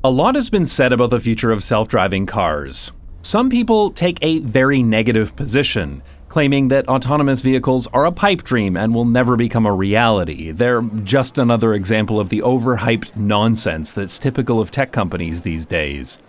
A lot has been said about the future of self-driving cars. Some people take a very negative position, claiming that autonomous vehicles are a pipe dream and will never become a reality. They're just another example of the overhyped nonsense that's typical of tech companies these days.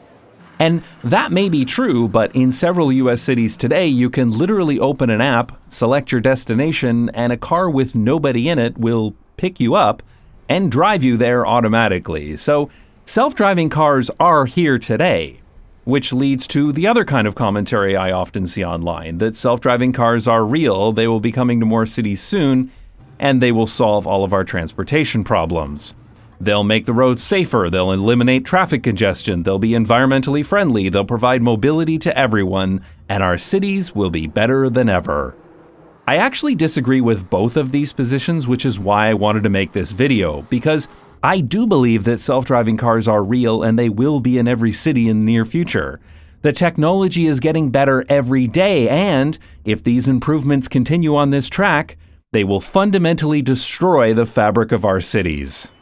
And that may be true, but in several US cities today, you can literally open an app, select your destination, and a car with nobody in it will pick you up and drive you there automatically. So self-driving cars are here today, which leads to the other kind of commentary I often see online, that self-driving cars are real, they will be coming to more cities soon, and they will solve all of our transportation problems. They'll make the roads safer, they'll eliminate traffic congestion, they'll be environmentally friendly, they'll provide mobility to everyone, and our cities will be better than ever. I actually disagree with both of these positions, which is why I wanted to make this video, because I do believe that self-driving cars are real and they will be in every city in the near future. The technology is getting better every day, and if these improvements continue on this track, they will fundamentally destroy the fabric of our cities.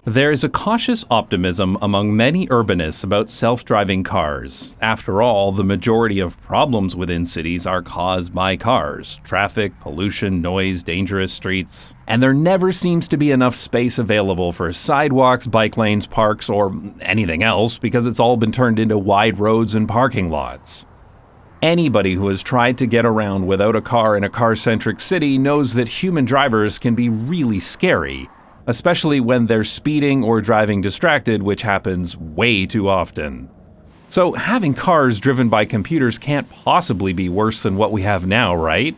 There is a cautious optimism among many urbanists about self-driving cars. After all, the majority of problems within cities are caused by cars: traffic, pollution, noise, dangerous streets. And there never seems to be enough space available for sidewalks, bike lanes, parks, or anything else because it's all been turned into wide roads and parking lots. Anybody who has tried to get around without a car in a car-centric city knows that human drivers can be really scary, especially when they're speeding or driving distracted, which happens way too often. So having cars driven by computers can't possibly be worse than what we have now, right?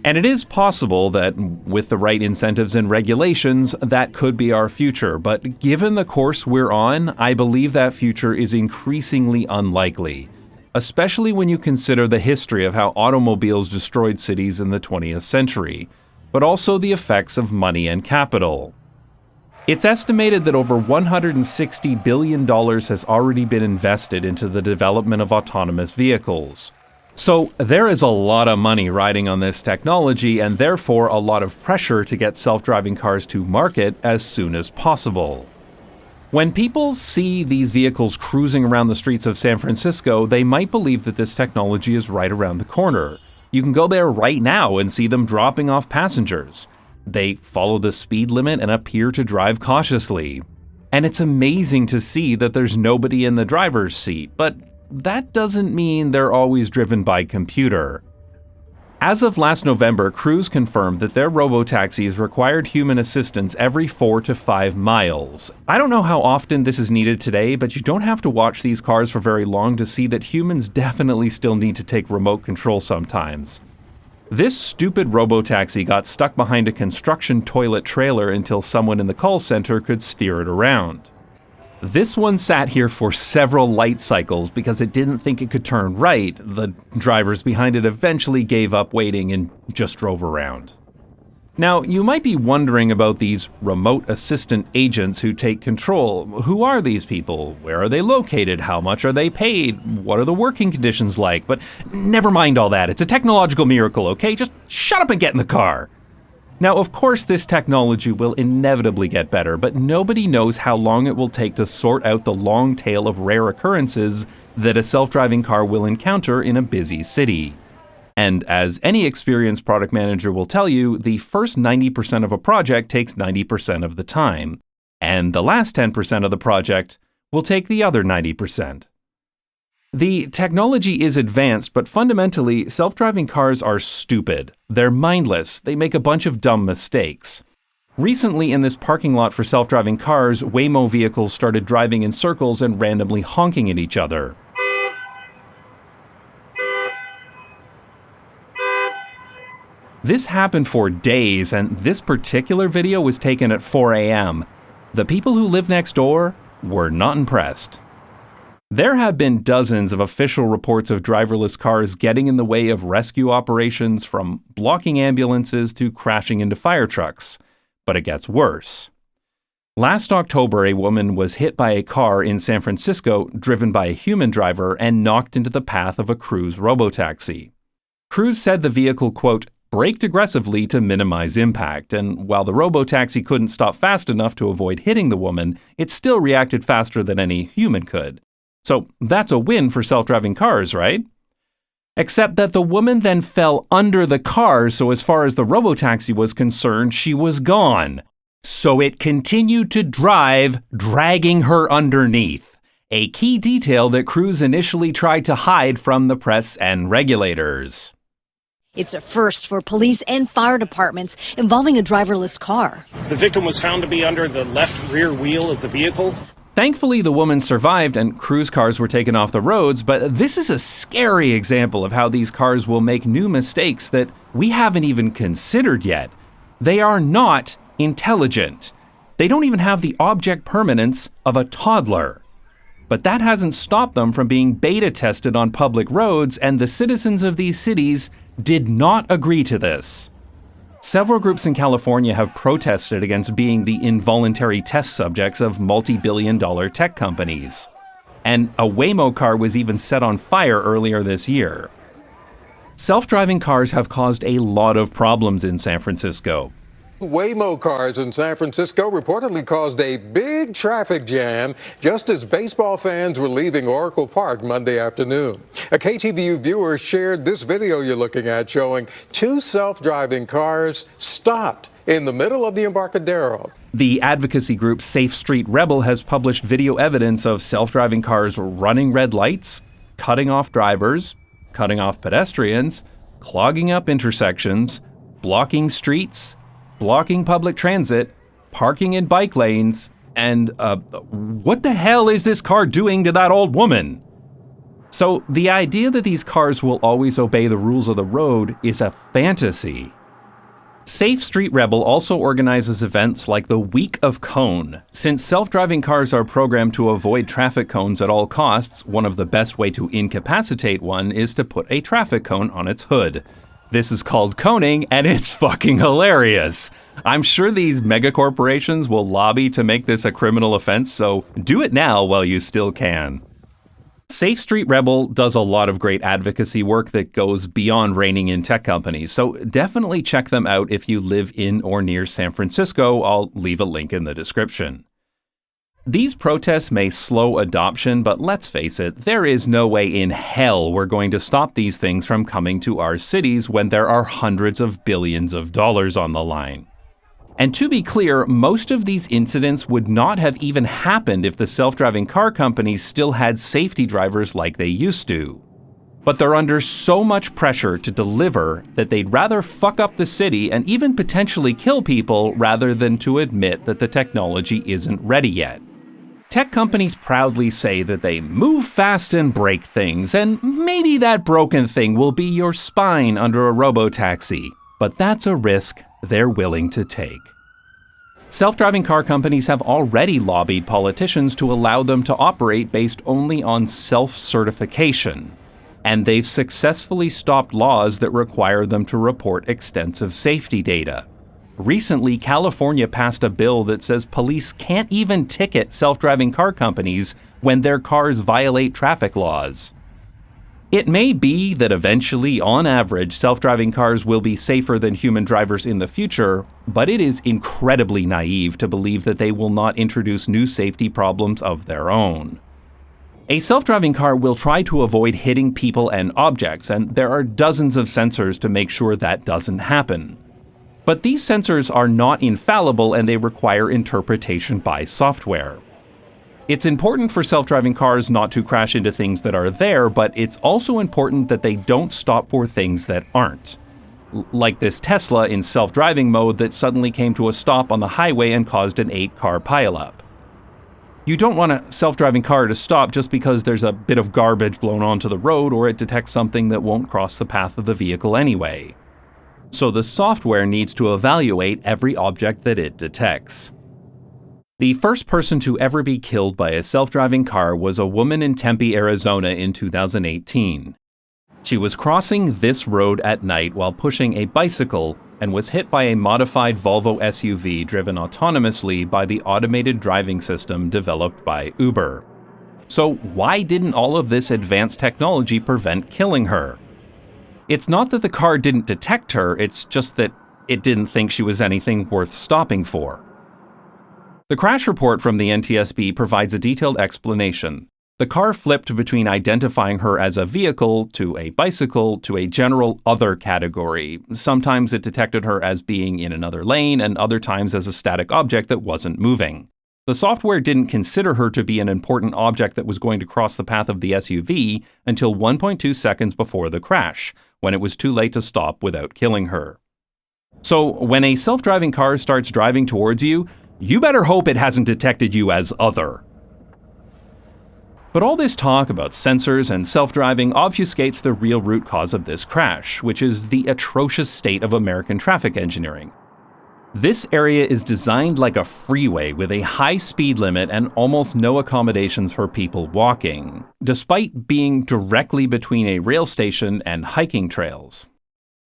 And it is possible that with the right incentives and regulations, that could be our future, but given the course we're on, I believe that future is increasingly unlikely, especially when you consider the history of how automobiles destroyed cities in the 20th century, but also the effects of money and capital. It's estimated that over $160 billion has already been invested into the development of autonomous vehicles. So there is a lot of money riding on this technology, and therefore a lot of pressure to get self-driving cars to market as soon as possible. When people see these vehicles cruising around the streets of San Francisco, they might believe that this technology is right around the corner. You can go there right now and see them dropping off passengers. They follow the speed limit and appear to drive cautiously. And it's amazing to see that there's nobody in the driver's seat, but that doesn't mean they're always driven by computer. As of last November, Cruise confirmed that their Robotaxis required human assistance every 4 to 5 miles. I don't know how often this is needed today, but you don't have to watch these cars for very long to see that humans definitely still need to take remote control sometimes. This stupid Robotaxi got stuck behind a construction toilet trailer until someone in the call center could steer it around. This one sat here for several light cycles because it didn't think it could turn right. The drivers behind it eventually gave up waiting and just drove around. Now, you might be wondering about these remote assistant agents who take control. Who are these people? Where are they located? How much are they paid? What are the working conditions like? But never mind all that. It's a technological miracle, okay? Just shut up and get in the car. Now, of course, this technology will inevitably get better, but nobody knows how long it will take to sort out the long tail of rare occurrences that a self-driving car will encounter in a busy city. And as any experienced product manager will tell you, the first 90% of a project takes 90% of the time, and the last 10% of the project will take the other 90%. The technology is advanced, but fundamentally, self-driving cars are stupid. They're mindless. They make a bunch of dumb mistakes. Recently, in this parking lot for self-driving cars, Waymo vehicles started driving in circles and randomly honking at each other. This happened for days, and this particular video was taken at 4 a.m. The people who live next door were not impressed. There have been dozens of official reports of driverless cars getting in the way of rescue operations, from blocking ambulances to crashing into fire trucks. But it gets worse. Last October, a woman was hit by a car in San Francisco driven by a human driver and knocked into the path of a Cruise Robotaxi. Cruise said the vehicle, quote, braked aggressively to minimize impact, and while the robotaxi couldn't stop fast enough to avoid hitting the woman, it still reacted faster than any human could. So that's a win for self-driving cars, right? Except that the woman then fell under the car, so as far as the robotaxi was concerned, she was gone. So it continued to drive, dragging her underneath. A key detail that crews initially tried to hide from the press and regulators. It's a first for police and fire departments involving a driverless car. The victim was found to be under the left rear wheel of the vehicle. Thankfully, the woman survived and cruise cars were taken off the roads, but this is a scary example of how these cars will make new mistakes that we haven't even considered yet. They are not intelligent. They don't even have the object permanence of a toddler. But that hasn't stopped them from being beta tested on public roads, and the citizens of these cities did not agree to this. Several groups in California have protested against being the involuntary test subjects of multi-billion-dollar tech companies. And a Waymo car was even set on fire earlier this year. Self-driving cars have caused a lot of problems in San Francisco. Waymo cars in San Francisco reportedly caused a big traffic jam just as baseball fans were leaving Oracle Park Monday afternoon. A KTVU viewer shared this video you're looking at showing two self-driving cars stopped in the middle of the Embarcadero. The advocacy group Safe Street Rebel has published video evidence of self-driving cars running red lights, cutting off drivers, cutting off pedestrians, clogging up intersections, blocking streets, blocking public transit, parking in bike lanes, and what the hell is this car doing to that old woman? So the idea that these cars will always obey the rules of the road is a fantasy. Safe Street Rebel also organizes events like the Week of Cone. Since self-driving cars are programmed to avoid traffic cones at all costs, one of the best way to incapacitate one is to put a traffic cone on its hood. This is called coning, and it's fucking hilarious. I'm sure these mega corporations will lobby to make this a criminal offense, so do it now while you still can. Safe Street Rebel does a lot of great advocacy work that goes beyond reining in tech companies, so definitely check them out if you live in or near San Francisco. I'll leave a link in the description. These protests may slow adoption, but let's face it, there is no way in hell we're going to stop these things from coming to our cities when there are hundreds of billions of dollars on the line. And to be clear, most of these incidents would not have even happened if the self-driving car companies still had safety drivers like they used to. But they're under so much pressure to deliver that they'd rather fuck up the city and even potentially kill people rather than to admit that the technology isn't ready yet. Tech companies proudly say that they move fast and break things, and maybe that broken thing will be your spine under a robotaxi, but that's a risk they're willing to take. Self-driving car companies have already lobbied politicians to allow them to operate based only on self-certification, and they've successfully stopped laws that require them to report extensive safety data. Recently, California passed a bill that says police can't even ticket self-driving car companies when their cars violate traffic laws. It may be that eventually, on average, self-driving cars will be safer than human drivers in the future, but it is incredibly naive to believe that they will not introduce new safety problems of their own. A self-driving car will try to avoid hitting people and objects, and there are dozens of sensors to make sure that doesn't happen. But these sensors are not infallible and they require interpretation by software. It's important for self-driving cars not to crash into things that are there, but it's also important that they don't stop for things that aren't. Like this Tesla in self-driving mode that suddenly came to a stop on the highway and caused an 8-car pileup. You don't want a self-driving car to stop just because there's a bit of garbage blown onto the road or it detects something that won't cross the path of the vehicle anyway. So the software needs to evaluate every object that it detects. The first person to ever be killed by a self-driving car was a woman in Tempe, Arizona in 2018. She was crossing this road at night while pushing a bicycle and was hit by a modified Volvo SUV driven autonomously by the automated driving system developed by Uber. So why didn't all of this advanced technology prevent killing her? It's not that the car didn't detect her, it's just that it didn't think she was anything worth stopping for. The crash report from the NTSB provides a detailed explanation. The car flipped between identifying her as a vehicle, to a bicycle, to a general other category. Sometimes it detected her as being in another lane, and other times as a static object that wasn't moving. The software didn't consider her to be an important object that was going to cross the path of the SUV until 1.2 seconds before the crash, when it was too late to stop without killing her. So, when a self-driving car starts driving towards you, you better hope it hasn't detected you as other. But all this talk about sensors and self-driving obfuscates the real root cause of this crash, which is the atrocious state of American traffic engineering. This area is designed like a freeway with a high speed limit and almost no accommodations for people walking, despite being directly between a rail station and hiking trails.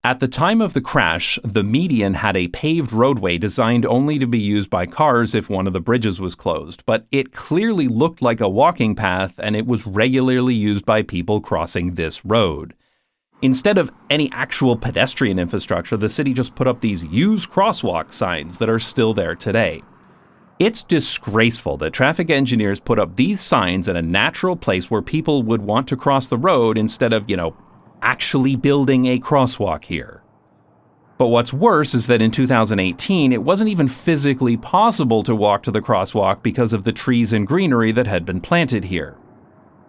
At the time of the crash, the median had a paved roadway designed only to be used by cars if one of the bridges was closed, but it clearly looked like a walking path and it was regularly used by people crossing this road. Instead of any actual pedestrian infrastructure, the city just put up these "use crosswalk" signs that are still there today. It's disgraceful that traffic engineers put up these signs in a natural place where people would want to cross the road instead of, actually building a crosswalk here. But what's worse is that in 2018, it wasn't even physically possible to walk to the crosswalk because of the trees and greenery that had been planted here.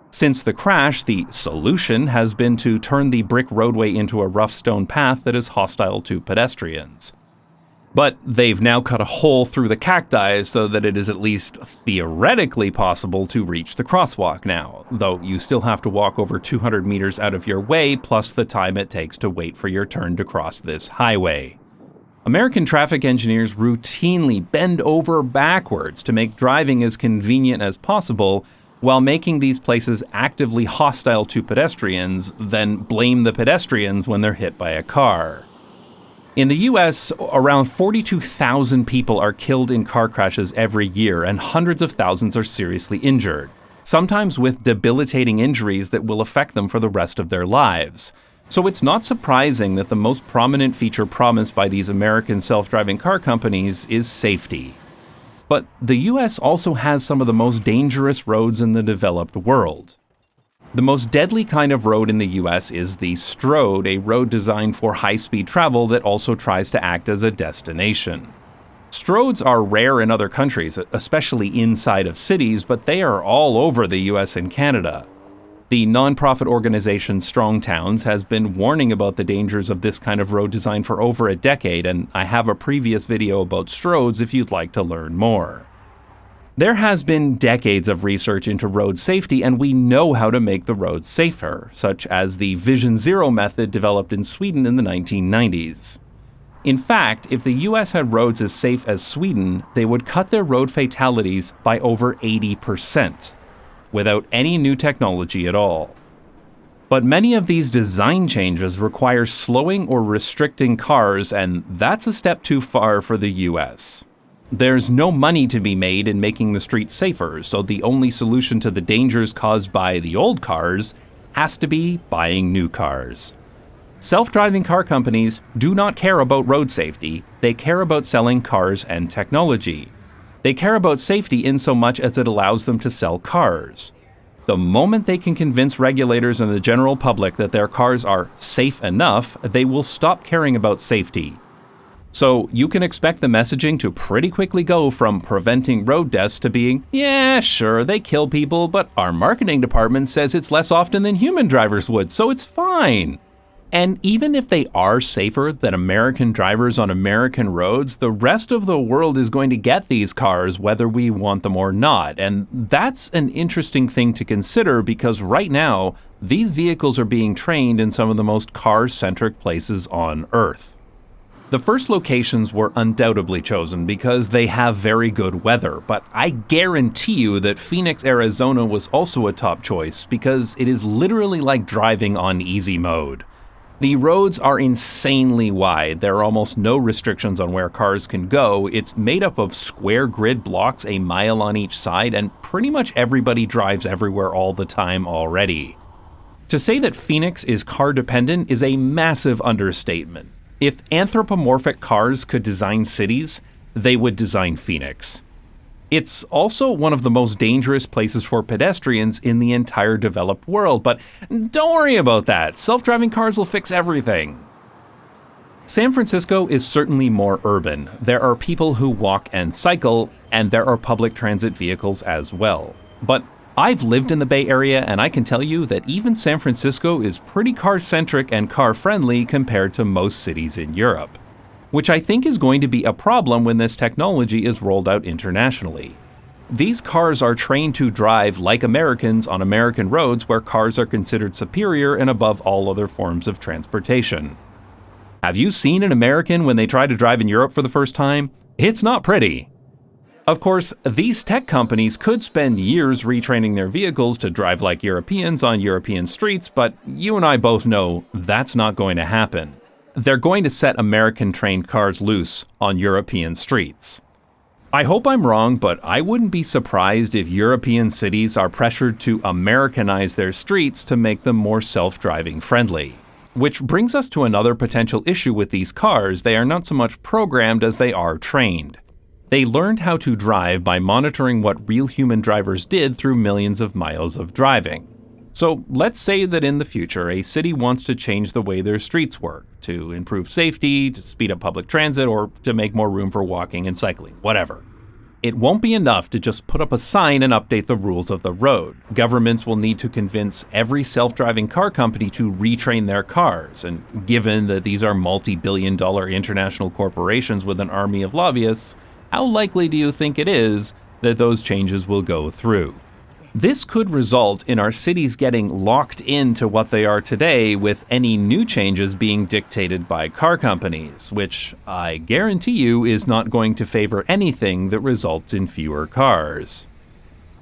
Since the crash, the solution has been to turn the brick roadway into a rough stone path that is hostile to pedestrians. But they've now cut a hole through the cacti so that it is at least theoretically possible to reach the crosswalk now, though you still have to walk over 200 meters out of your way plus the time it takes to wait for your turn to cross this highway. American traffic engineers routinely bend over backwards to make driving as convenient as possible while making these places actively hostile to pedestrians, then blame the pedestrians when they're hit by a car. In the US, around 42,000 people are killed in car crashes every year, and hundreds of thousands are seriously injured, sometimes with debilitating injuries that will affect them for the rest of their lives. So it's not surprising that the most prominent feature promised by these American self-driving car companies is safety. But the US also has some of the most dangerous roads in the developed world. The most deadly kind of road in the US is the Stroad, a road designed for high-speed travel that also tries to act as a destination. Stroads are rare in other countries, especially inside of cities, but they are all over the US and Canada. The nonprofit organization Strong Towns has been warning about the dangers of this kind of road design for over a decade, and I have a previous video about Stroads if you'd like to learn more. There has been decades of research into road safety, and we know how to make the roads safer, such as the Vision Zero method developed in Sweden in the 1990s. In fact, if the US had roads as safe as Sweden, they would cut their road fatalities by over 80%, without any new technology at all. But many of these design changes require slowing or restricting cars, and that's a step too far for the US. There's no money to be made in making the streets safer, so the only solution to the dangers caused by the old cars has to be buying new cars. Self-driving car companies do not care about road safety, they care about selling cars and technology. They care about safety in so much as it allows them to sell cars. The moment they can convince regulators and the general public that their cars are safe enough, they will stop caring about safety. So you can expect the messaging to pretty quickly go from preventing road deaths to being, yeah, sure, they kill people, but our marketing department says it's less often than human drivers would, so it's fine. And even if they are safer than American drivers on American roads, the rest of the world is going to get these cars whether we want them or not. And that's an interesting thing to consider because right now, these vehicles are being trained in some of the most car-centric places on Earth. The first locations were undoubtedly chosen because they have very good weather, but I guarantee you that Phoenix, Arizona was also a top choice because it is literally like driving on easy mode. The roads are insanely wide, there are almost no restrictions on where cars can go, it's made up of square grid blocks a mile on each side, and pretty much everybody drives everywhere all the time already. To say that Phoenix is car-dependent is a massive understatement. If anthropomorphic cars could design cities, they would design Phoenix. It's also one of the most dangerous places for pedestrians in the entire developed world, but don't worry about that. Self-driving cars will fix everything. San Francisco is certainly more urban. There are people who walk and cycle, and there are public transit vehicles as well. But I've lived in the Bay Area, and I can tell you that even San Francisco is pretty car-centric and car-friendly compared to most cities in Europe, which I think is going to be a problem when this technology is rolled out internationally. These cars are trained to drive like Americans on American roads where cars are considered superior and above all other forms of transportation. Have you seen an American when they try to drive in Europe for the first time? It's not pretty. Of course, these tech companies could spend years retraining their vehicles to drive like Europeans on European streets, but you and I both know that's not going to happen. They're going to set American-trained cars loose on European streets. I hope I'm wrong, but I wouldn't be surprised if European cities are pressured to Americanize their streets to make them more self-driving friendly. Which brings us to another potential issue with these cars. They are not so much programmed as they are trained. They learned how to drive by monitoring what real human drivers did through millions of miles of driving. So let's say that in the future, a city wants to change the way their streets work, to improve safety, to speed up public transit, or to make more room for walking and cycling, whatever. It won't be enough to just put up a sign and update the rules of the road. Governments will need to convince every self-driving car company to retrain their cars, and given that these are multi-billion-dollar international corporations with an army of lobbyists, how likely do you think it is that those changes will go through? This could result in our cities getting locked into what they are today, with any new changes being dictated by car companies, which I guarantee you is not going to favor anything that results in fewer cars.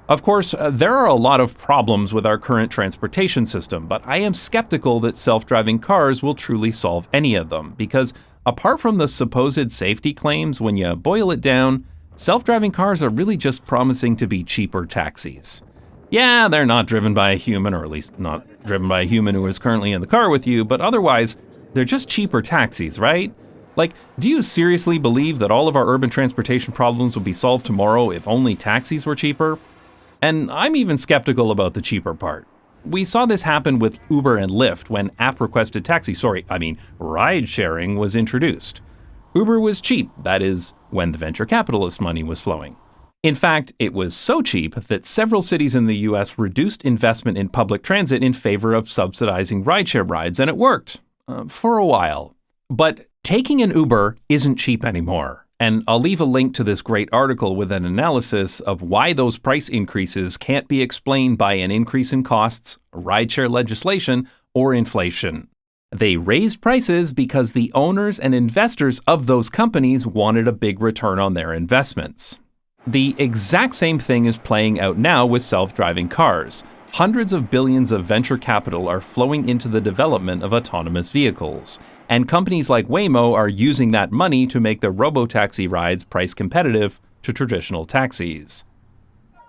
Of course, there are a lot of problems with our current transportation system, but I am skeptical that self-driving cars will truly solve any of them, because apart from the supposed safety claims, when you boil it down, self-driving cars are really just promising to be cheaper taxis. Yeah, they're not driven by a human, or at least not driven by a human who is currently in the car with you, but otherwise, they're just cheaper taxis, right? Like, do you seriously believe that all of our urban transportation problems would be solved tomorrow if only taxis were cheaper? And I'm even skeptical about the cheaper part. We saw this happen with Uber and Lyft when app-requested ride-sharing was introduced. Uber was cheap, that is, when the venture capitalist money was flowing. In fact, it was so cheap that several cities in the US reduced investment in public transit in favor of subsidizing rideshare rides, and it worked for a while. But taking an Uber isn't cheap anymore, and I'll leave a link to this great article with an analysis of why those price increases can't be explained by an increase in costs, rideshare legislation, or inflation. They raised prices because the owners and investors of those companies wanted a big return on their investments. The exact same thing is playing out now with self-driving cars. Hundreds of billions of venture capital are flowing into the development of autonomous vehicles, and companies like Waymo are using that money to make their Robotaxi rides price competitive to traditional taxis.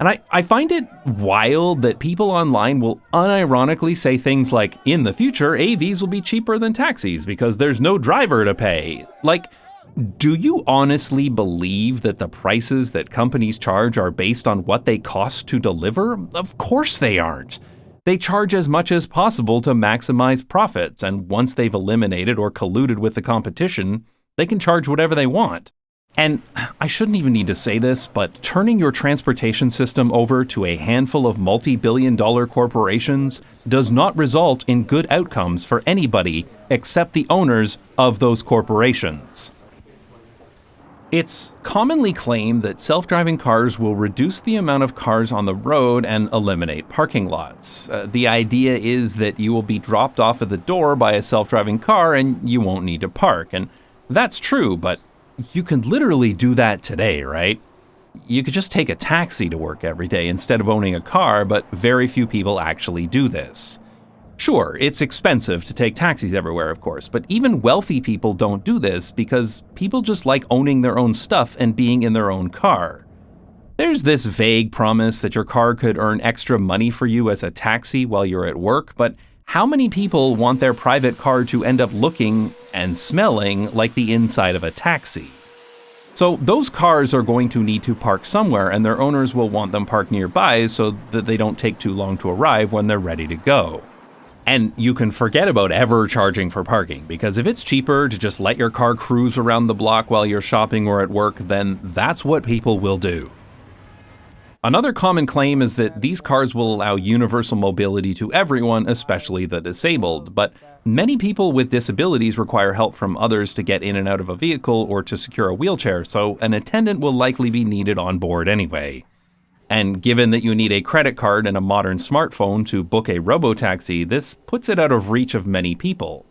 And I find it wild that people online will unironically say things like, in the future, AVs will be cheaper than taxis because there's no driver to pay. Like, do you honestly believe that the prices that companies charge are based on what they cost to deliver? Of course they aren't. They charge as much as possible to maximize profits, and once they've eliminated or colluded with the competition, they can charge whatever they want. And I shouldn't even need to say this, but turning your transportation system over to a handful of multi-billion-dollar corporations does not result in good outcomes for anybody except the owners of those corporations. It's commonly claimed that self-driving cars will reduce the amount of cars on the road and eliminate parking lots. The idea is that you will be dropped off at the door by a self-driving car and you won't need to park. And that's true, but you can literally do that today, right? You could just take a taxi to work every day instead of owning a car, but very few people actually do this. Sure, it's expensive to take taxis everywhere, of course, but even wealthy people don't do this because people just like owning their own stuff and being in their own car. There's this vague promise that your car could earn extra money for you as a taxi while you're at work, but how many people want their private car to end up looking and smelling like the inside of a taxi? So those cars are going to need to park somewhere, and their owners will want them parked nearby so that they don't take too long to arrive when they're ready to go. And you can forget about ever charging for parking, because if it's cheaper to just let your car cruise around the block while you're shopping or at work, then that's what people will do. Another common claim is that these cars will allow universal mobility to everyone, especially the disabled, but many people with disabilities require help from others to get in and out of a vehicle or to secure a wheelchair, so an attendant will likely be needed on board anyway. And given that you need a credit card and a modern smartphone to book a robotaxi, this puts it out of reach of many people.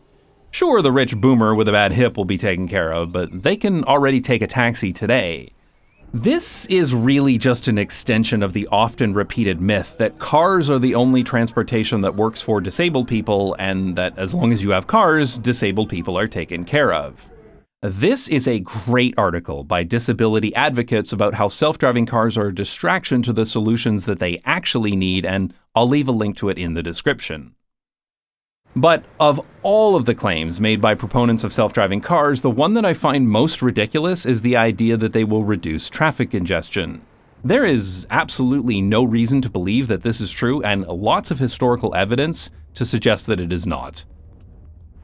Sure, the rich boomer with a bad hip will be taken care of, but they can already take a taxi today. This is really just an extension of the often repeated myth that cars are the only transportation that works for disabled people, and that as long as you have cars, disabled people are taken care of. This is a great article by disability advocates about how self-driving cars are a distraction to the solutions that they actually need, and I'll leave a link to it in the description. But of all of the claims made by proponents of self-driving cars, the one that I find most ridiculous is the idea that they will reduce traffic congestion. There is absolutely no reason to believe that this is true, and lots of historical evidence to suggest that it is not.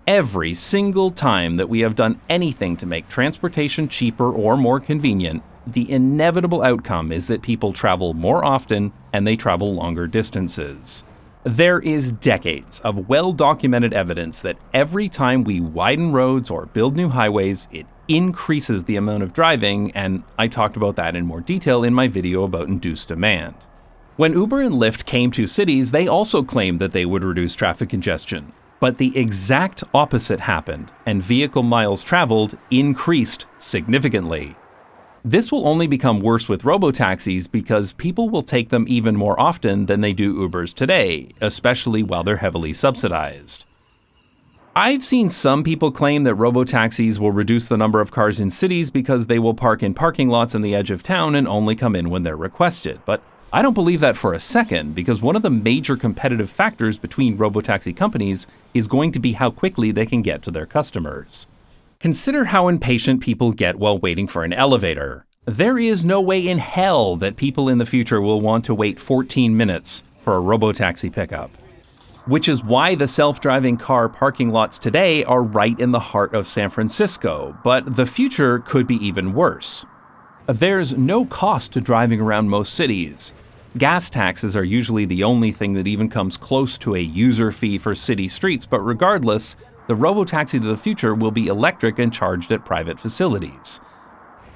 Every single time that we have done anything to make transportation cheaper or more convenient, the inevitable outcome is that people travel more often and they travel longer distances. There is decades of well-documented evidence that every time we widen roads or build new highways, it increases the amount of driving, and I talked about that in more detail in my video about induced demand. When Uber and Lyft came to cities, they also claimed that they would reduce traffic congestion. But the exact opposite happened, and vehicle miles traveled increased significantly. This will only become worse with robotaxis because people will take them even more often than they do Ubers today, especially while they're heavily subsidized. I've seen some people claim that robotaxis will reduce the number of cars in cities because they will park in parking lots on the edge of town and only come in when they're requested, but I don't believe that for a second, because one of the major competitive factors between robotaxi companies is going to be how quickly they can get to their customers. Consider how impatient people get while waiting for an elevator. There is no way in hell that people in the future will want to wait 14 minutes for a robotaxi pickup. Which is why the self-driving car parking lots today are right in the heart of San Francisco, but the future could be even worse. There's no cost to driving around most cities. Gas taxes are usually the only thing that even comes close to a user fee for city streets, but regardless, the robotaxi to the future will be electric and charged at private facilities.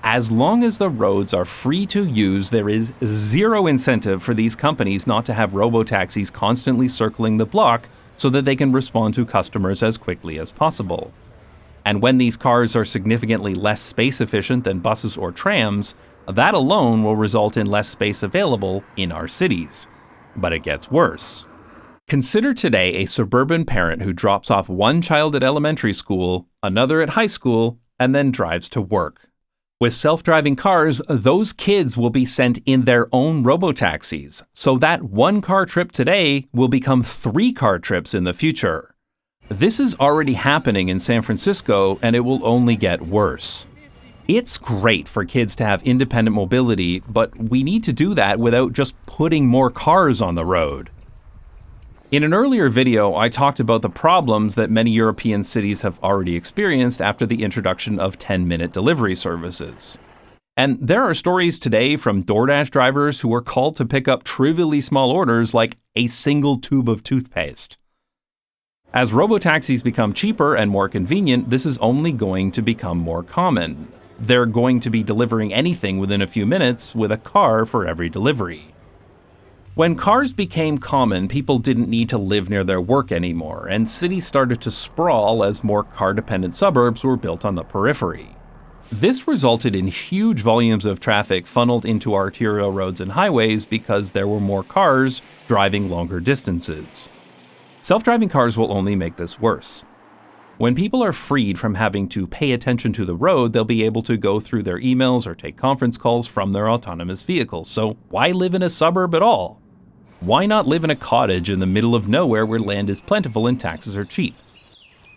As long as the roads are free to use, there is zero incentive for these companies not to have robotaxis constantly circling the block so that they can respond to customers as quickly as possible. And when these cars are significantly less space efficient than buses or trams, that alone will result in less space available in our cities. But it gets worse. Consider today a suburban parent who drops off one child at elementary school, another at high school, and then drives to work. With self-driving cars, those kids will be sent in their own robotaxis, so that one-car trip today will become 3-car trips in the future. This is already happening in San Francisco, and it will only get worse. It's great for kids to have independent mobility, but we need to do that without just putting more cars on the road. In an earlier video, I talked about the problems that many European cities have already experienced after the introduction of 10-minute delivery services. And there are stories today from DoorDash drivers who are called to pick up trivially small orders like a single tube of toothpaste. As robotaxis become cheaper and more convenient, this is only going to become more common. They're going to be delivering anything within a few minutes with a car for every delivery. When cars became common, people didn't need to live near their work anymore, and cities started to sprawl as more car-dependent suburbs were built on the periphery. This resulted in huge volumes of traffic funneled into arterial roads and highways because there were more cars driving longer distances. Self-driving cars will only make this worse. When people are freed from having to pay attention to the road, they'll be able to go through their emails or take conference calls from their autonomous vehicles, so why live in a suburb at all? Why not live in a cottage in the middle of nowhere where land is plentiful and taxes are cheap?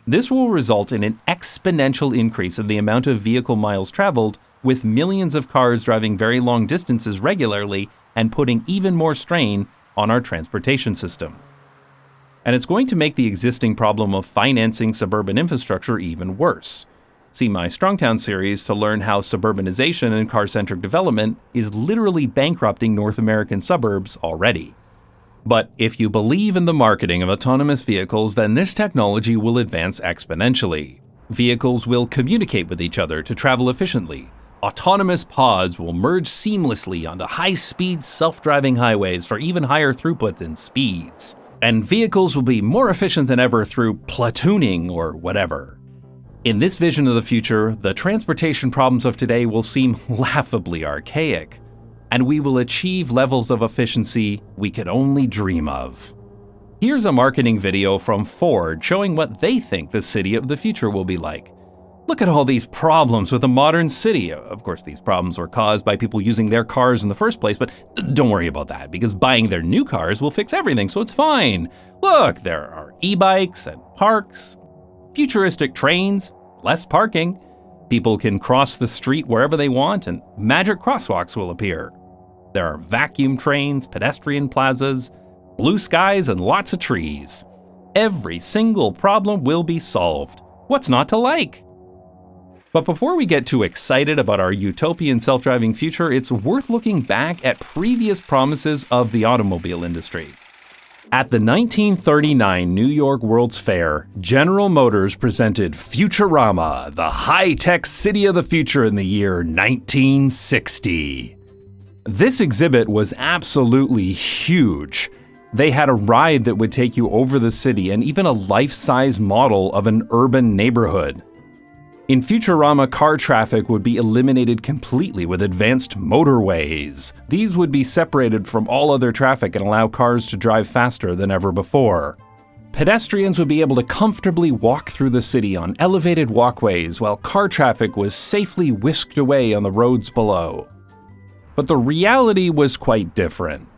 This will result in an exponential increase in the amount of vehicle miles traveled, with millions of cars driving very long distances regularly and putting even more strain on our transportation system. And it's going to make the existing problem of financing suburban infrastructure even worse. See my Strongtown series to learn how suburbanization and car-centric development is literally bankrupting North American suburbs already. But if you believe in the marketing of autonomous vehicles, then this technology will advance exponentially. Vehicles will communicate with each other to travel efficiently. Autonomous pods will merge seamlessly onto high-speed self-driving highways for even higher throughput and speeds. And vehicles will be more efficient than ever through platooning or whatever. In this vision of the future, the transportation problems of today will seem laughably archaic, and we will achieve levels of efficiency we could only dream of. Here's a marketing video from Ford showing what they think the city of the future will be like. Look at all these problems with a modern city. Of course, these problems were caused by people using their cars in the first place, but don't worry about that, because buying their new cars will fix everything, so it's fine. Look, there are e-bikes and parks, futuristic trains, less parking. People can cross the street wherever they want, and magic crosswalks will appear. There are vacuum trains, pedestrian plazas, blue skies, and lots of trees. Every single problem will be solved. What's not to like? But before we get too excited about our utopian self-driving future, it's worth looking back at previous promises of the automobile industry. At the 1939 New York World's Fair, General Motors presented Futurama, the high-tech city of the future in the year 1960. This exhibit was absolutely huge. They had a ride that would take you over the city and even a life-size model of an urban neighborhood. In Futurama, car traffic would be eliminated completely with advanced motorways. These would be separated from all other traffic and allow cars to drive faster than ever before. Pedestrians would be able to comfortably walk through the city on elevated walkways while car traffic was safely whisked away on the roads below. But the reality was quite different.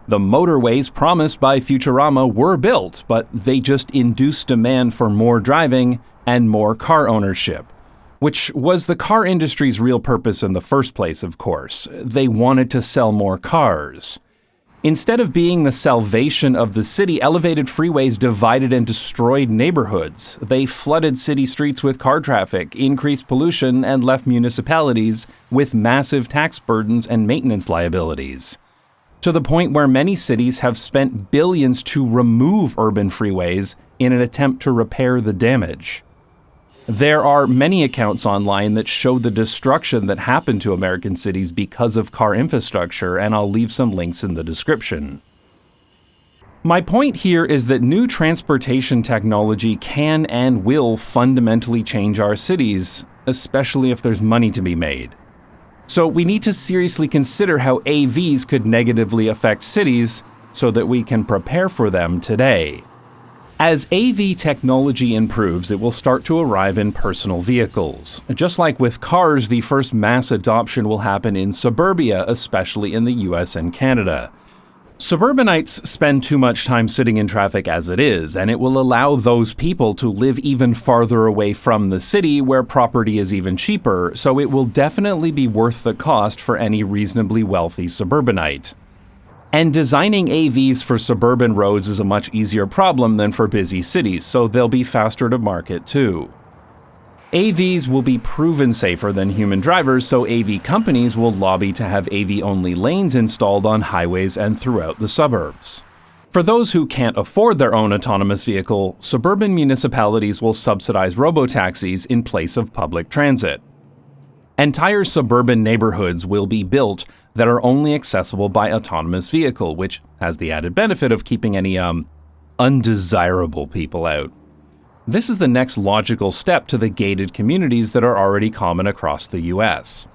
The motorways promised by Futurama were built, but they just induced demand for more driving and more car ownership. Which was the car industry's real purpose in the first place, of course. They wanted to sell more cars. Instead of being the salvation of the city, elevated freeways divided and destroyed neighborhoods. They flooded city streets with car traffic, increased pollution, and left municipalities with massive tax burdens and maintenance liabilities. To the point where many cities have spent billions to remove urban freeways in an attempt to repair the damage. There are many accounts online that show the destruction that happened to American cities because of car infrastructure, and I'll leave some links in the description. My point here is that new transportation technology can and will fundamentally change our cities, especially if there's money to be made. So we need to seriously consider how AVs could negatively affect cities so that we can prepare for them today. As AV technology improves, it will start to arrive in personal vehicles. Just like with cars, the first mass adoption will happen in suburbia, especially in the US and Canada. Suburbanites spend too much time sitting in traffic as it is, and it will allow those people to live even farther away from the city where property is even cheaper, so it will definitely be worth the cost for any reasonably wealthy suburbanite. And designing AVs for suburban roads is a much easier problem than for busy cities, so they'll be faster to market too. AVs will be proven safer than human drivers, so AV companies will lobby to have AV-only lanes installed on highways and throughout the suburbs. For those who can't afford their own autonomous vehicle, suburban municipalities will subsidize robotaxis in place of public transit. Entire suburban neighborhoods will be built that are only accessible by autonomous vehicle, which has the added benefit of keeping any undesirable people out. This is the next logical step to the gated communities that are already common across the US.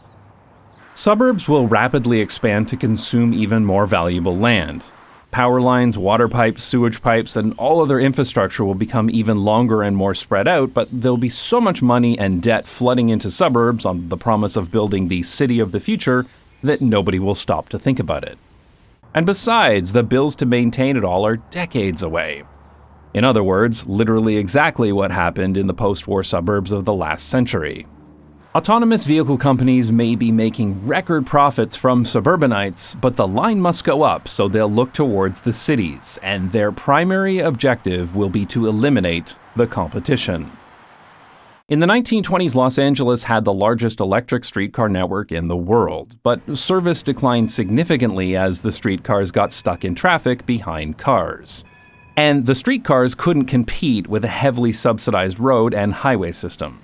Suburbs will rapidly expand to consume even more valuable land. Power lines, water pipes, sewage pipes, and all other infrastructure will become even longer and more spread out, but there'll be so much money and debt flooding into suburbs on the promise of building the city of the future that nobody will stop to think about it. And besides, the bills to maintain it all are decades away. In other words, literally exactly what happened in the post-war suburbs of the last century. Autonomous vehicle companies may be making record profits from suburbanites, but the line must go up, so they'll look towards the cities, and their primary objective will be to eliminate the competition. In the 1920s, Los Angeles had the largest electric streetcar network in the world, but service declined significantly as the streetcars got stuck in traffic behind cars. And the streetcars couldn't compete with a heavily subsidized road and highway system.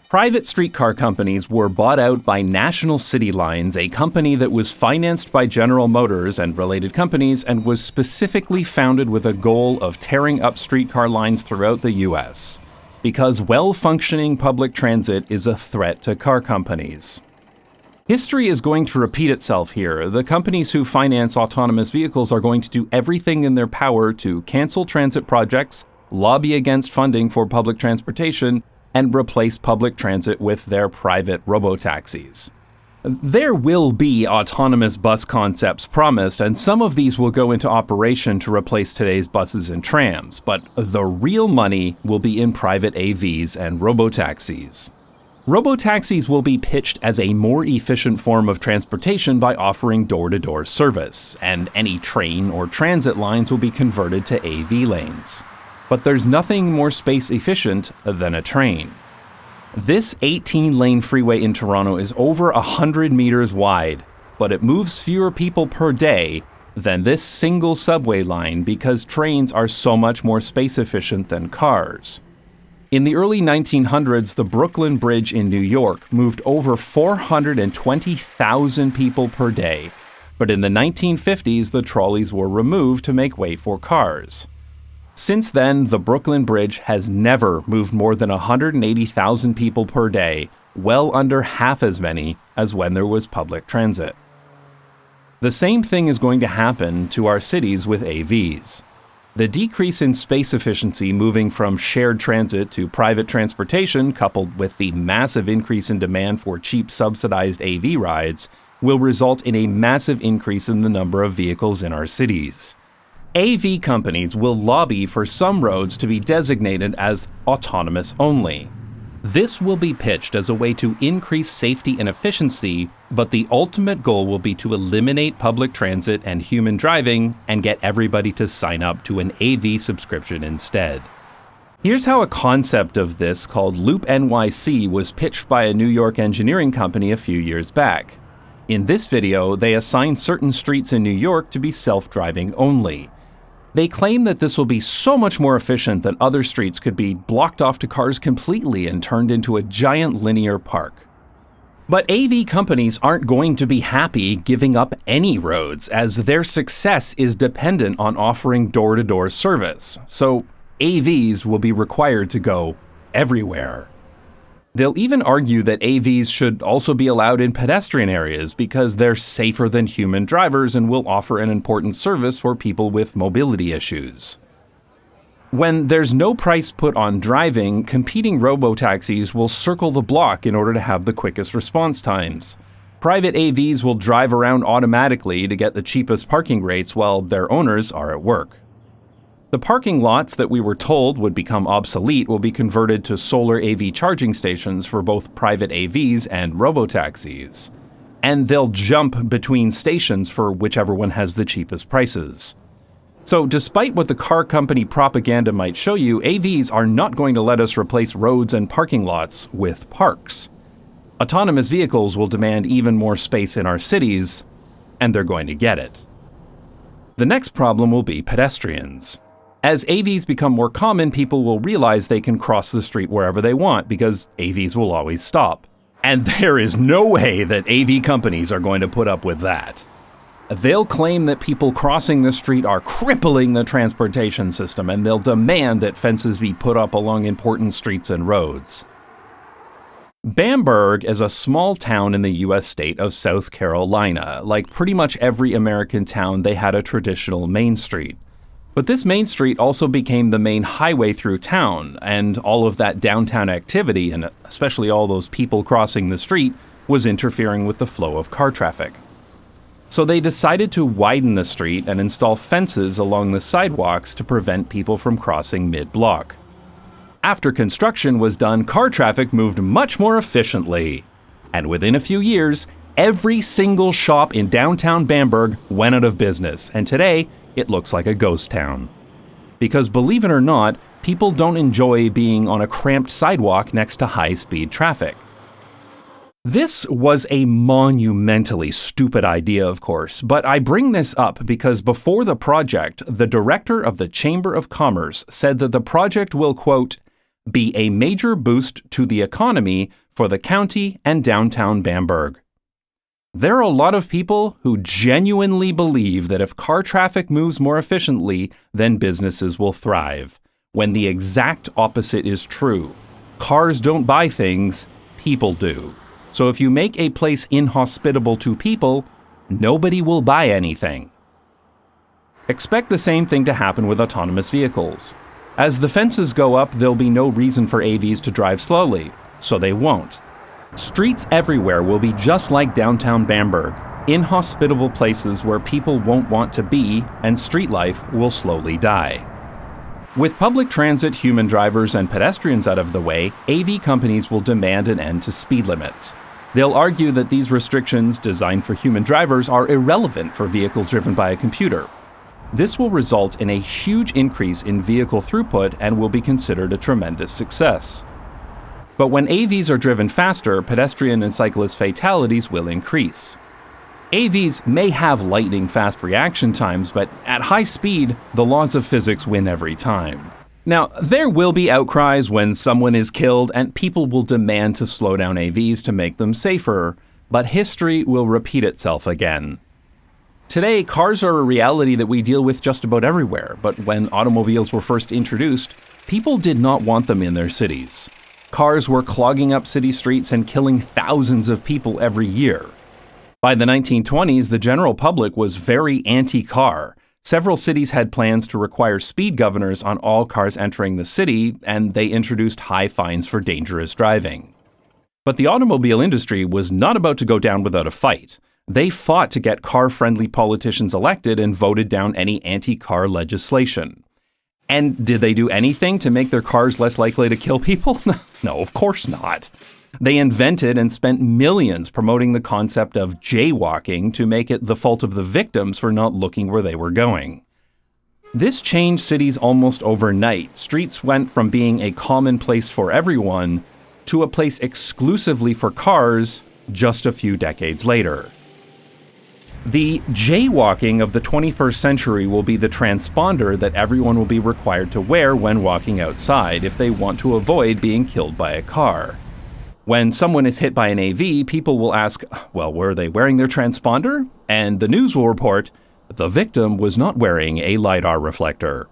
Private streetcar companies were bought out by National City Lines, a company that was financed by General Motors and related companies and was specifically founded with a goal of tearing up streetcar lines throughout the US. Because well-functioning public transit is a threat to car companies. History is going to repeat itself here. The companies who finance autonomous vehicles are going to do everything in their power to cancel transit projects, lobby against funding for public transportation, and replace public transit with their private robotaxis. There will be autonomous bus concepts promised, and some of these will go into operation to replace today's buses and trams, but the real money will be in private AVs and robotaxis. Robotaxis will be pitched as a more efficient form of transportation by offering door-to-door service, and any train or transit lines will be converted to AV lanes. But there's nothing more space efficient than a train. This 18-lane freeway in Toronto is over 100 meters wide, but it moves fewer people per day than this single subway line because trains are so much more space efficient than cars. In the early 1900s, the Brooklyn Bridge in New York moved over 420,000 people per day, but in the 1950s, the trolleys were removed to make way for cars. Since then, the Brooklyn Bridge has never moved more than 180,000 people per day, well under half as many as when there was public transit. The same thing is going to happen to our cities with AVs. The decrease in space efficiency moving from shared transit to private transportation, coupled with the massive increase in demand for cheap subsidized AV rides, will result in a massive increase in the number of vehicles in our cities. AV companies will lobby for some roads to be designated as autonomous only. This will be pitched as a way to increase safety and efficiency, but the ultimate goal will be to eliminate public transit and human driving and get everybody to sign up to an AV subscription instead. Here's how a concept of this called Loop NYC was pitched by a New York engineering company a few years back. In this video, they assigned certain streets in New York to be self-driving only. They claim that this will be so much more efficient that other streets could be blocked off to cars completely and turned into a giant linear park. But AV companies aren't going to be happy giving up any roads, as their success is dependent on offering door-to-door service, so AVs will be required to go everywhere. They'll even argue that AVs should also be allowed in pedestrian areas because they're safer than human drivers and will offer an important service for people with mobility issues. When there's no price put on driving, competing robotaxis will circle the block in order to have the quickest response times. Private AVs will drive around automatically to get the cheapest parking rates while their owners are at work. The parking lots that we were told would become obsolete will be converted to solar AV charging stations for both private AVs and robotaxis. And they'll jump between stations for whichever one has the cheapest prices. So despite what the car company propaganda might show you, AVs are not going to let us replace roads and parking lots with parks. Autonomous vehicles will demand even more space in our cities, and they're going to get it. The next problem will be pedestrians. As AVs become more common, people will realize they can cross the street wherever they want because AVs will always stop. And there is no way that AV companies are going to put up with that. They'll claim that people crossing the street are crippling the transportation system, and they'll demand that fences be put up along important streets and roads. Bamberg is a small town in the US state of South Carolina. Like pretty much every American town, they had a traditional main street. But this main street also became the main highway through town, and all of that downtown activity, and especially all those people crossing the street, was interfering with the flow of car traffic. So they decided to widen the street and install fences along the sidewalks to prevent people from crossing mid-block. After construction was done, car traffic moved much more efficiently. And within a few years, every single shop in downtown Bamberg went out of business, and today it looks like a ghost town. Because believe it or not, people don't enjoy being on a cramped sidewalk next to high-speed traffic. This was a monumentally stupid idea, of course, but I bring this up because before the project, the director of the Chamber of Commerce said that the project will, quote, be a major boost to the economy for the county and downtown Bamberg. There are a lot of people who genuinely believe that if car traffic moves more efficiently, then businesses will thrive, when the exact opposite is true. Cars don't buy things, people do. So if you make a place inhospitable to people, nobody will buy anything. Expect the same thing to happen with autonomous vehicles. As the fences go up, there'll be no reason for AVs to drive slowly, so they won't. Streets everywhere will be just like downtown Bamberg, inhospitable places where people won't want to be, and street life will slowly die. With public transit, human drivers, and pedestrians out of the way, AV companies will demand an end to speed limits. They'll argue that these restrictions, designed for human drivers, are irrelevant for vehicles driven by a computer. This will result in a huge increase in vehicle throughput and will be considered a tremendous success. But when AVs are driven faster, pedestrian and cyclist fatalities will increase. AVs may have lightning-fast reaction times, but at high speed, the laws of physics win every time. Now, there will be outcries when someone is killed, and people will demand to slow down AVs to make them safer, but history will repeat itself again. Today, cars are a reality that we deal with just about everywhere, but when automobiles were first introduced, people did not want them in their cities. Cars were clogging up city streets and killing thousands of people every year. By the 1920s, the general public was very anti-car. Several cities had plans to require speed governors on all cars entering the city, and they introduced high fines for dangerous driving. But the automobile industry was not about to go down without a fight. They fought to get car-friendly politicians elected and voted down any anti-car legislation. And did they do anything to make their cars less likely to kill people? No, of course not. They invented and spent millions promoting the concept of jaywalking to make it the fault of the victims for not looking where they were going. This changed cities almost overnight. Streets went from being a common place for everyone to a place exclusively for cars just a few decades later. The jaywalking of the 21st century will be the transponder that everyone will be required to wear when walking outside if they want to avoid being killed by a car. When someone is hit by an AV, people will ask, well, were they wearing their transponder? And the news will report, the victim was not wearing a LiDAR reflector.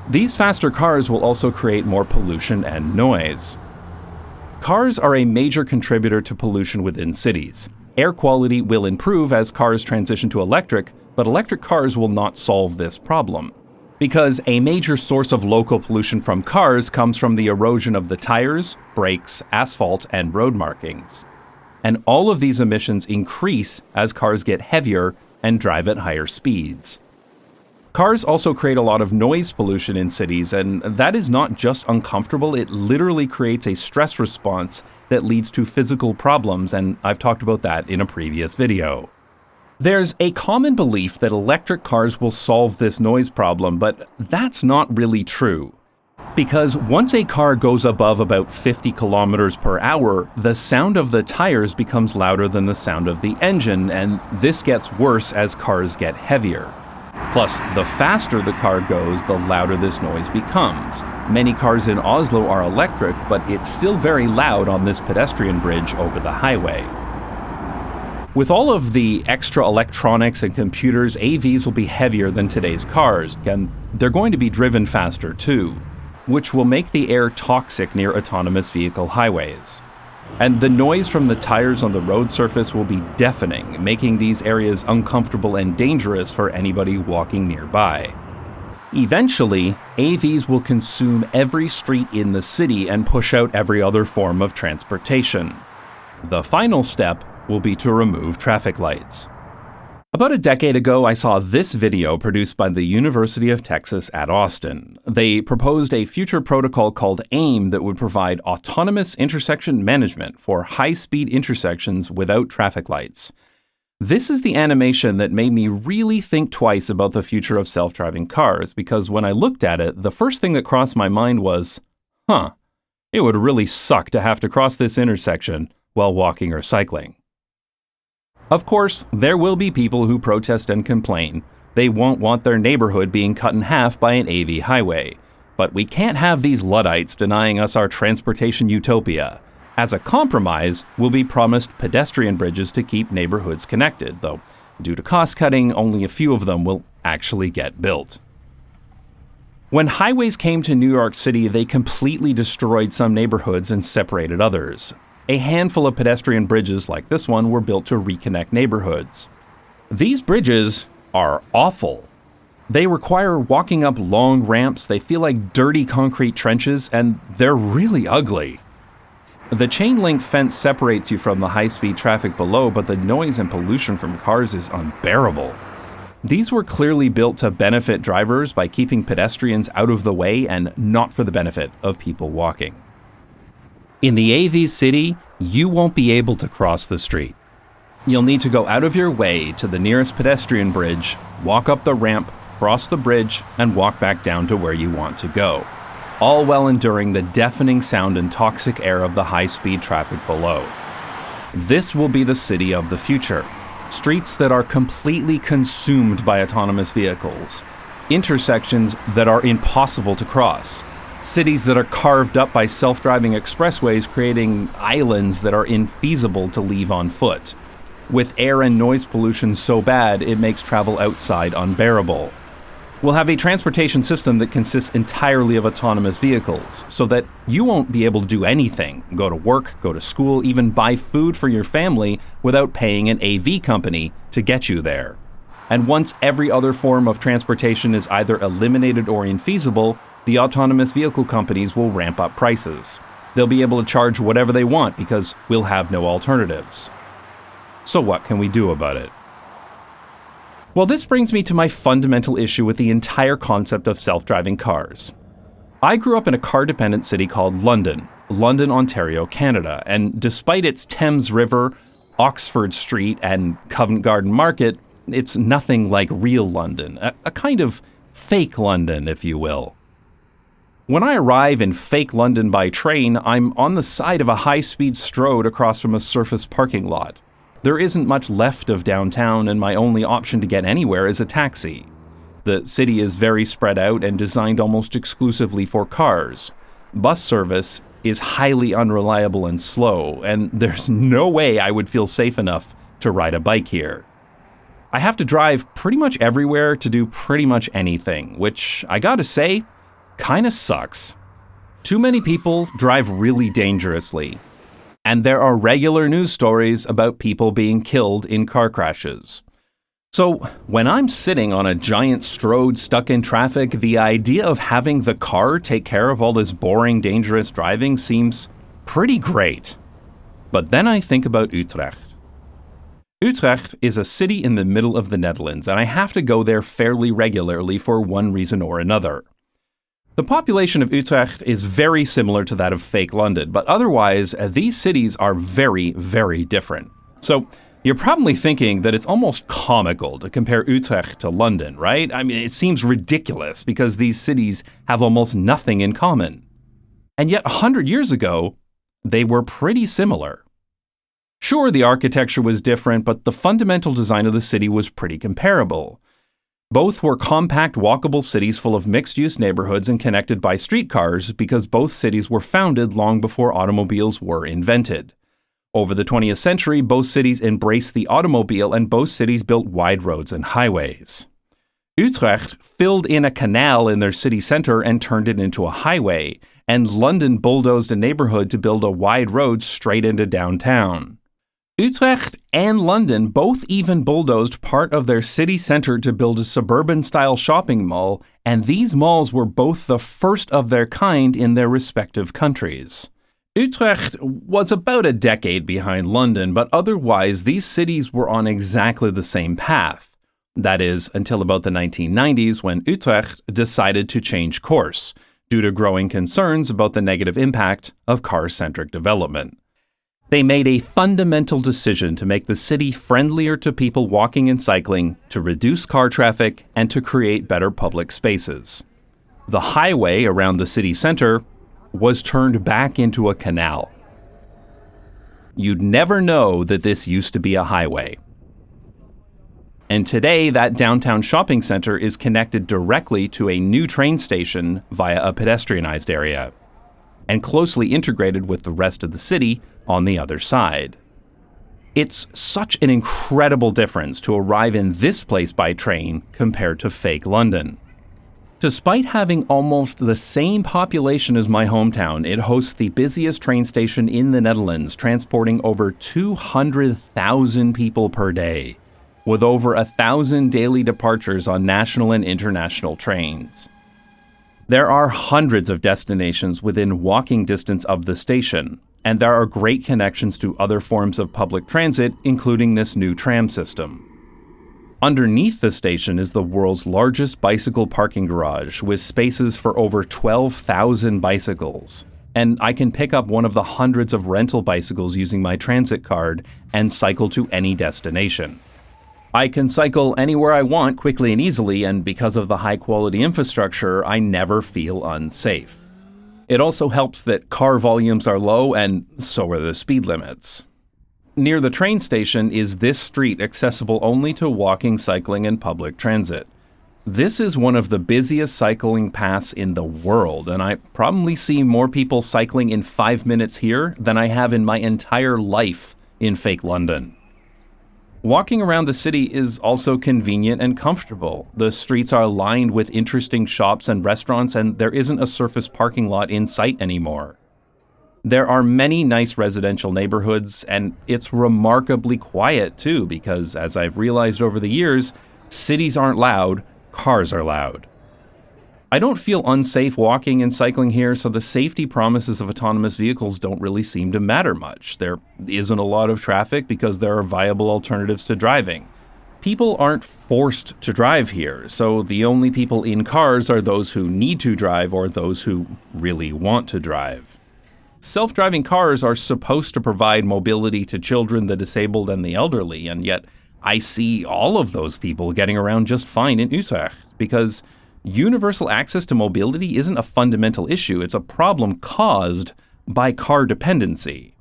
These faster cars will also create more pollution and noise. Cars are a major contributor to pollution within cities. Air quality will improve as cars transition to electric, but electric cars will not solve this problem. Because a major source of local pollution from cars comes from the erosion of the tires, brakes, asphalt, and road markings. And all of these emissions increase as cars get heavier and drive at higher speeds. Cars also create a lot of noise pollution in cities, and that is not just uncomfortable, it literally creates a stress response that leads to physical problems, and I've talked about that in a previous video. There's a common belief that electric cars will solve this noise problem, but that's not really true. Because once a car goes above about 50 kilometers per hour, the sound of the tires becomes louder than the sound of the engine, and this gets worse as cars get heavier. Plus, the faster the car goes, the louder this noise becomes. Many cars in Oslo are electric, but it's still very loud on this pedestrian bridge over the highway. With all of the extra electronics and computers, AVs will be heavier than today's cars, and they're going to be driven faster too, which will make the air toxic near autonomous vehicle highways. And the noise from the tires on the road surface will be deafening, making these areas uncomfortable and dangerous for anybody walking nearby. Eventually, AVs will consume every street in the city and push out every other form of transportation. The final step will be to remove traffic lights. About a decade ago, I saw this video produced by the University of Texas at Austin. They proposed a future protocol called AIM that would provide autonomous intersection management for high-speed intersections without traffic lights. This is the animation that made me really think twice about the future of self-driving cars, because when I looked at it, the first thing that crossed my mind was, it would really suck to have to cross this intersection while walking or cycling. Of course, there will be people who protest and complain. They won't want their neighborhood being cut in half by an AV highway. But we can't have these Luddites denying us our transportation utopia. As a compromise, we'll be promised pedestrian bridges to keep neighborhoods connected, though due to cost cutting, only a few of them will actually get built. When highways came to New York City, they completely destroyed some neighborhoods and separated others. A handful of pedestrian bridges like this one were built to reconnect neighborhoods. These bridges are awful. They require walking up long ramps, they feel like dirty concrete trenches, and they're really ugly. The chain-link fence separates you from the high-speed traffic below, but the noise and pollution from cars is unbearable. These were clearly built to benefit drivers by keeping pedestrians out of the way and not for the benefit of people walking. In the AV city, you won't be able to cross the street. You'll need to go out of your way to the nearest pedestrian bridge, walk up the ramp, cross the bridge, and walk back down to where you want to go, all while enduring the deafening sound and toxic air of the high-speed traffic below. This will be the city of the future. Streets that are completely consumed by autonomous vehicles. Intersections that are impossible to cross. Cities that are carved up by self-driving expressways, creating islands that are infeasible to leave on foot. With air and noise pollution so bad, it makes travel outside unbearable. We'll have a transportation system that consists entirely of autonomous vehicles, so that you won't be able to do anything, go to work, go to school, even buy food for your family without paying an AV company to get you there. And once every other form of transportation is either eliminated or infeasible, the autonomous vehicle companies will ramp up prices. They'll be able to charge whatever they want because we'll have no alternatives. So what can we do about it? Well, this brings me to my fundamental issue with the entire concept of self-driving cars. I grew up in a car-dependent city called London, Ontario, Canada, and despite its Thames River, Oxford Street, and Covent Garden Market, it's nothing like real London, a kind of fake London, if you will. When I arrive in fake London by train, I'm on the side of a high-speed Stroad across from a surface parking lot. There isn't much left of downtown, and my only option to get anywhere is a taxi. The city is very spread out and designed almost exclusively for cars. Bus service is highly unreliable and slow, and there's no way I would feel safe enough to ride a bike here. I have to drive pretty much everywhere to do pretty much anything, which, I gotta say, kinda sucks. Too many people drive really dangerously. And there are regular news stories about people being killed in car crashes. So when I'm sitting on a giant Stroad stuck in traffic, the idea of having the car take care of all this boring, dangerous driving seems pretty great. But then I think about Utrecht. Utrecht is a city in the middle of the Netherlands, and I have to go there fairly regularly for one reason or another. The population of Utrecht is very similar to that of fake London, but otherwise, these cities are very, very different. So you're probably thinking that it's almost comical to compare Utrecht to London, right? I mean, it seems ridiculous because these cities have almost nothing in common. And yet 100 years ago, they were pretty similar. Sure, the architecture was different, but the fundamental design of the city was pretty comparable. Both were compact, walkable cities full of mixed-use neighborhoods and connected by streetcars because both cities were founded long before automobiles were invented. Over the 20th century, both cities embraced the automobile and both cities built wide roads and highways. Utrecht filled in a canal in their city center and turned it into a highway, and London bulldozed a neighborhood to build a wide road straight into downtown. Utrecht and London both even bulldozed part of their city center to build a suburban-style shopping mall, and these malls were both the first of their kind in their respective countries. Utrecht was about a decade behind London, but otherwise these cities were on exactly the same path. That is, until about the 1990s when Utrecht decided to change course, due to growing concerns about the negative impact of car-centric development. They made a fundamental decision to make the city friendlier to people walking and cycling, to reduce car traffic, and to create better public spaces. The highway around the city center was turned back into a canal. You'd never know that this used to be a highway. And today, that downtown shopping center is connected directly to a new train station via a pedestrianized area, and closely integrated with the rest of the city on the other side. It's such an incredible difference to arrive in this place by train compared to fake London. Despite having almost the same population as my hometown, it hosts the busiest train station in the Netherlands, transporting over 200,000 people per day, with over 1,000 daily departures on national and international trains. There are hundreds of destinations within walking distance of the station, and there are great connections to other forms of public transit, including this new tram system. Underneath the station is the world's largest bicycle parking garage, with spaces for over 12,000 bicycles. And I can pick up one of the hundreds of rental bicycles using my transit card and cycle to any destination. I can cycle anywhere I want quickly and easily, and because of the high-quality infrastructure, I never feel unsafe. It also helps that car volumes are low, and so are the speed limits. Near the train station is this street accessible only to walking, cycling, and public transit. This is one of the busiest cycling paths in the world, and I probably see more people cycling in 5 minutes here than I have in my entire life in fake London. Walking around the city is also convenient and comfortable. The streets are lined with interesting shops and restaurants, and there isn't a surface parking lot in sight anymore. There are many nice residential neighborhoods, and it's remarkably quiet too, because as I've realized over the years, cities aren't loud, cars are loud. I don't feel unsafe walking and cycling here, so the safety promises of autonomous vehicles don't really seem to matter much. There isn't a lot of traffic because there are viable alternatives to driving. People aren't forced to drive here, so the only people in cars are those who need to drive or those who really want to drive. Self-driving cars are supposed to provide mobility to children, the disabled, and the elderly, and yet I see all of those people getting around just fine in Utrecht, because universal access to mobility isn't a fundamental issue, it's a problem caused by car dependency.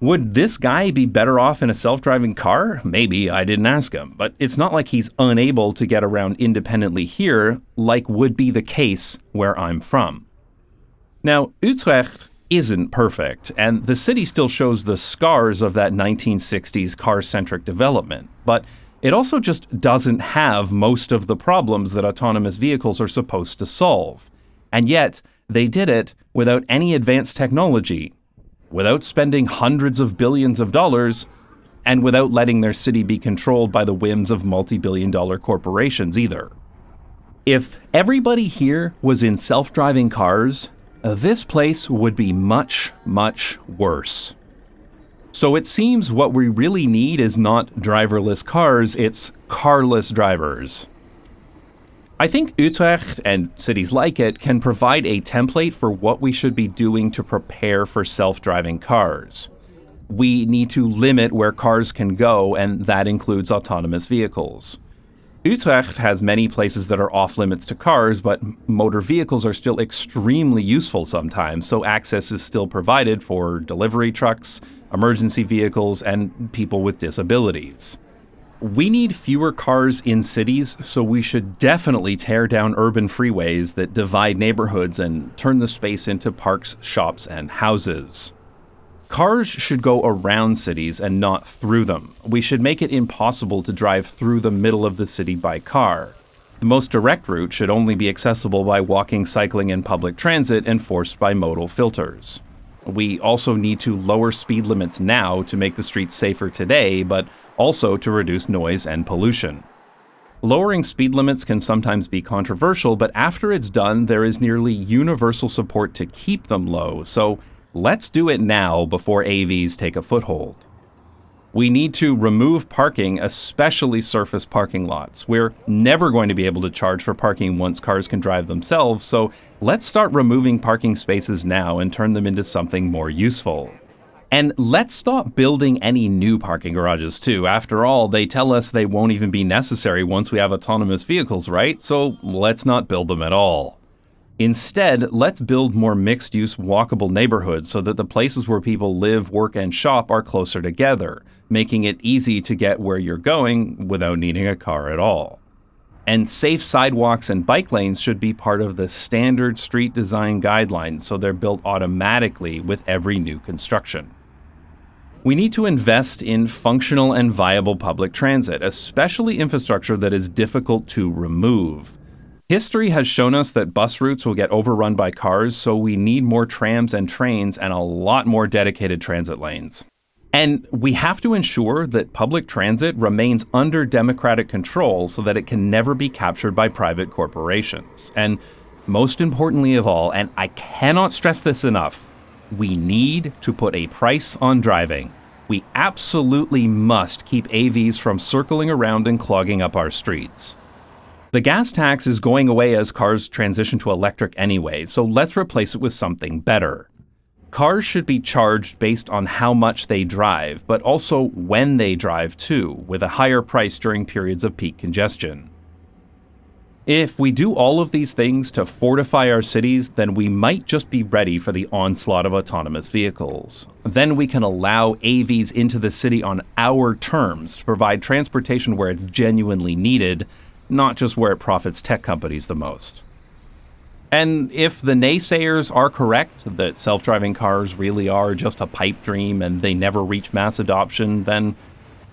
Would this guy be better off in a self-driving car? Maybe, I didn't ask him, but it's not like he's unable to get around independently here, like would be the case where I'm from. Now, Utrecht isn't perfect, and the city still shows the scars of that 1960s car-centric development, but it also just doesn't have most of the problems that autonomous vehicles are supposed to solve. And yet, they did it without any advanced technology, without spending hundreds of billions of dollars, and without letting their city be controlled by the whims of multi-billion-dollar corporations either. If everybody here was in self-driving cars, this place would be much, much worse. So it seems what we really need is not driverless cars, it's carless drivers. I think Utrecht and cities like it can provide a template for what we should be doing to prepare for self-driving cars. We need to limit where cars can go, and that includes autonomous vehicles. Utrecht has many places that are off limits to cars, but motor vehicles are still extremely useful sometimes, so access is still provided for delivery trucks, emergency vehicles, and people with disabilities. We need fewer cars in cities, so we should definitely tear down urban freeways that divide neighborhoods and turn the space into parks, shops, and houses. Cars should go around cities and not through them. We should make it impossible to drive through the middle of the city by car. The most direct route should only be accessible by walking, cycling, and public transit enforced by modal filters. We also need to lower speed limits now to make the streets safer today, but also to reduce noise and pollution. Lowering speed limits can sometimes be controversial, but after it's done, there is nearly universal support to keep them low, so let's do it now before AVs take a foothold. We need to remove parking, especially surface parking lots. We're never going to be able to charge for parking once cars can drive themselves, so let's start removing parking spaces now and turn them into something more useful. And let's stop building any new parking garages too. After all, they tell us they won't even be necessary once we have autonomous vehicles, right? So let's not build them at all. Instead, let's build more mixed-use walkable neighborhoods so that the places where people live, work, and shop are closer together, making it easy to get where you're going without needing a car at all. And safe sidewalks and bike lanes should be part of the standard street design guidelines, so they're built automatically with every new construction. We need to invest in functional and viable public transit, especially infrastructure that is difficult to remove. History has shown us that bus routes will get overrun by cars, so we need more trams and trains and a lot more dedicated transit lanes. And we have to ensure that public transit remains under democratic control so that it can never be captured by private corporations. And most importantly of all, and I cannot stress this enough, we need to put a price on driving. We absolutely must keep AVs from circling around and clogging up our streets. The gas tax is going away as cars transition to electric anyway, so let's replace it with something better. Cars should be charged based on how much they drive, but also when they drive too, with a higher price during periods of peak congestion. If we do all of these things to fortify our cities, then we might just be ready for the onslaught of autonomous vehicles. Then we can allow AVs into the city on our terms to provide transportation where it's genuinely needed, not just where it profits tech companies the most. And if the naysayers are correct, that self-driving cars really are just a pipe dream and they never reach mass adoption, then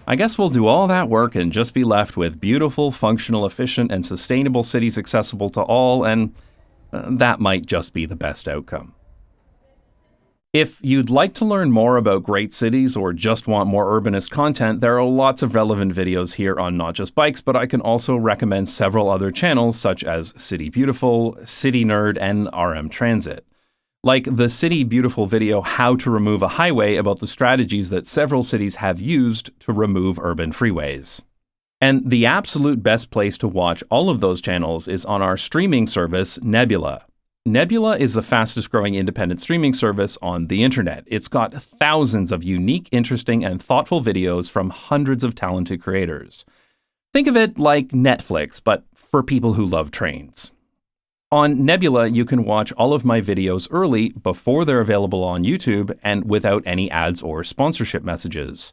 I guess we'll do all that work and just be left with beautiful, functional, efficient, and sustainable cities accessible to all, and that might just be the best outcome. If you'd like to learn more about great cities or just want more urbanist content, there are lots of relevant videos here on Not Just Bikes, but I can also recommend several other channels such as City Beautiful, City Nerd, and RM Transit. Like the City Beautiful video, How to Remove a Highway, about the strategies that several cities have used to remove urban freeways. And the absolute best place to watch all of those channels is on our streaming service, Nebula. Nebula is the fastest growing independent streaming service on the internet. It's got thousands of unique, interesting, and thoughtful videos from hundreds of talented creators. Think of it like Netflix, but for people who love trains. On Nebula, you can watch all of my videos early before they're available on YouTube and without any ads or sponsorship messages.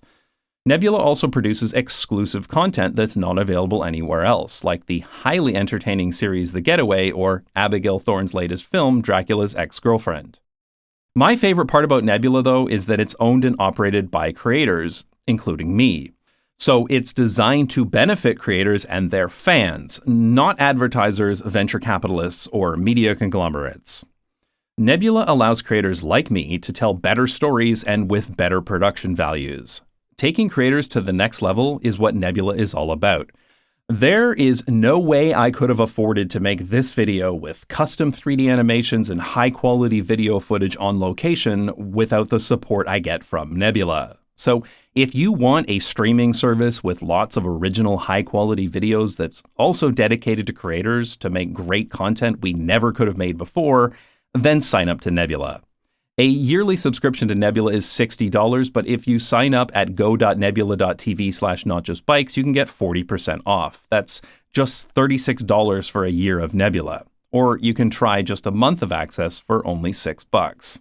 Nebula also produces exclusive content that's not available anywhere else, like the highly entertaining series The Getaway or Abigail Thorne's latest film, Dracula's Ex-Girlfriend. My favorite part about Nebula, though, is that it's owned and operated by creators, including me. So it's designed to benefit creators and their fans, not advertisers, venture capitalists, or media conglomerates. Nebula allows creators like me to tell better stories and with better production values. Taking creators to the next level is what Nebula is all about. There is no way I could have afforded to make this video with custom 3D animations and high-quality video footage on location without the support I get from Nebula. So if you want a streaming service with lots of original high-quality videos that's also dedicated to creators to make great content we never could have made before, then sign up to Nebula. A yearly subscription to Nebula is $60, but if you sign up at go.nebula.tv/notjustbikes, you can get 40% off. That's just $36 for a year of Nebula. Or you can try just a month of access for only $6.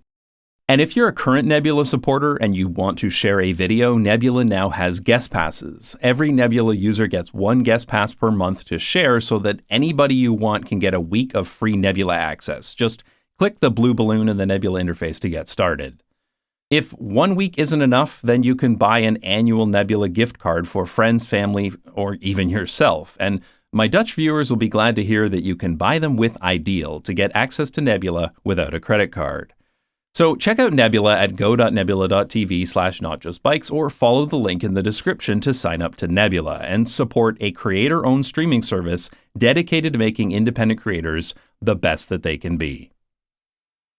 And if you're a current Nebula supporter and you want to share a video, Nebula now has guest passes. Every Nebula user gets one guest pass per month to share so that anybody you want can get a week of free Nebula access. Just click the blue balloon in the Nebula interface to get started. If 1 week isn't enough, then you can buy an annual Nebula gift card for friends, family, or even yourself. And my Dutch viewers will be glad to hear that you can buy them with Ideal to get access to Nebula without a credit card. So check out Nebula at go.nebula.tv/notjustbikes or follow the link in the description to sign up to Nebula and support a creator-owned streaming service dedicated to making independent creators the best that they can be.